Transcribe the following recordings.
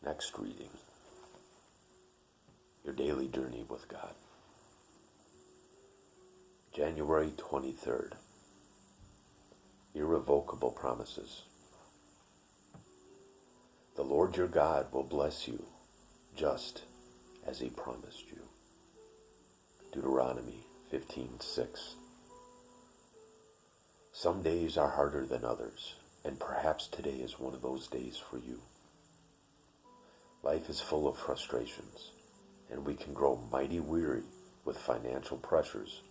Next reading, Your Daily Journey with God. January 23rd, Irrevocable Promises. The Lord your God will bless you just as he promised you. Deuteronomy 15:6. Some days are harder than others, and perhaps today is one of those days for you. Life is full of frustrations, and we can grow mighty weary with financial pressures,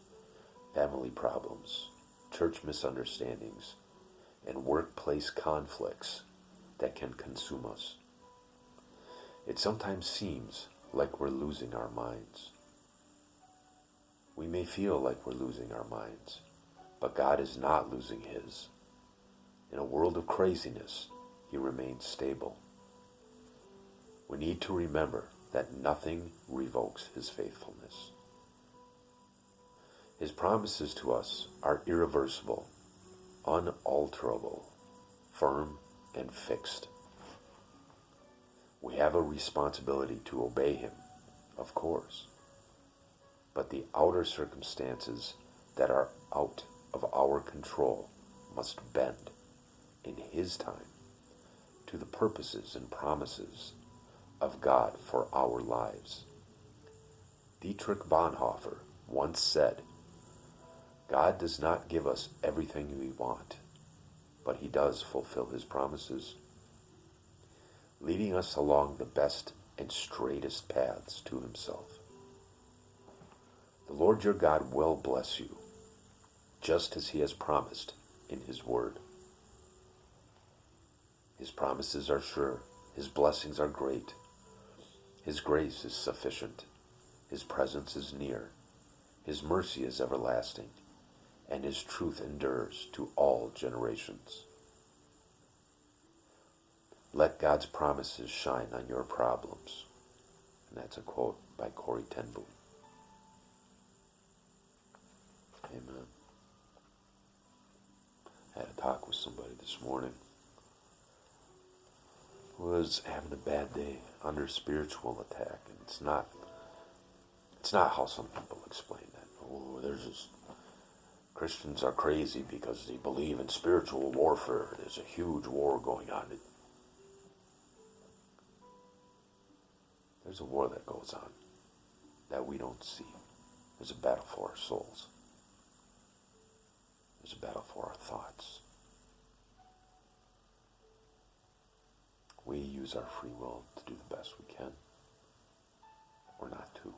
family problems, church misunderstandings, and workplace conflicts that can consume us. It sometimes seems like we're losing our minds. We may feel like we're losing our minds, but God is not losing his. In a world of craziness, he remains stable. We need to remember that nothing revokes his faithfulness. His promises to us are irreversible, unalterable, firm, and fixed. We have a responsibility to obey him, of course, but the outer circumstances that are out of our control must bend, in his time, to the purposes and promises of God for our lives. Dietrich Bonhoeffer once said, God does not give us everything we want, but he does fulfill his promises, leading us along the best and straightest paths to himself. The Lord your God will bless you, just as he has promised in his word. His promises are sure, his blessings are great, his grace is sufficient, his presence is near, his mercy is everlasting, and his truth endures to all generations. Let God's promises shine on your problems. And that's a quote by Corrie ten Boom. Amen. I had a talk with somebody this morning who was having a bad day under spiritual attack, and it's not how some people explain that. Oh, there's this Christians are crazy because they believe in spiritual warfare. There's a huge war going on. There's a war that goes on that we don't see. There's a battle for our souls. There's a battle for our thoughts. We use our free will to do the best we can, or not to.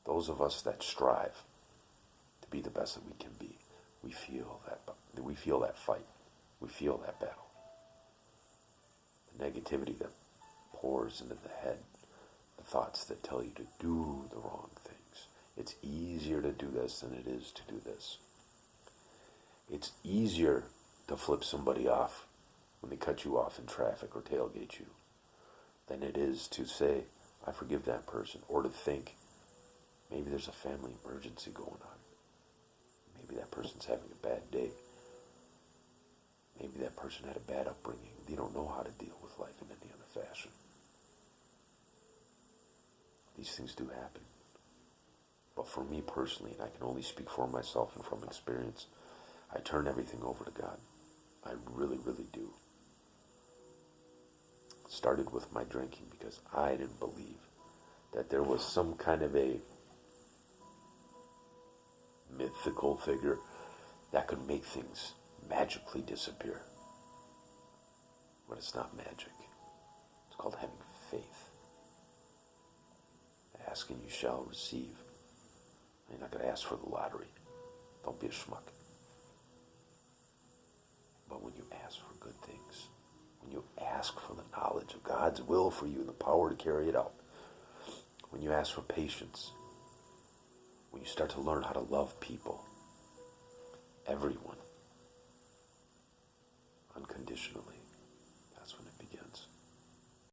Those of us that strive to be the best that we can be, we feel that fight. We feel that battle. The negativity that pours into the head, the thoughts that tell you to do the wrong things. It's easier to do this than it is to do this. It's easier to flip somebody off when they cut you off in traffic or tailgate you than it is to say, I forgive that person, or to think, maybe there's a family emergency going on. Maybe that person's having a bad day. Maybe that person had a bad upbringing. They don't know how to deal with life in any other fashion. These things do happen. But for me personally, and I can only speak for myself and from experience, I turn everything over to God. I really, really do. Started with my drinking because I didn't believe that there was some kind of a mythical figure that could make things magically disappear. But it's not magic. It's called having faith. Ask and you shall receive. You're not going to ask for the lottery. Don't be a schmuck. But when you ask for good things, when you ask for the knowledge of God's will for you and the power to carry it out, when you ask for patience, when you start to learn how to love people, everyone, unconditionally,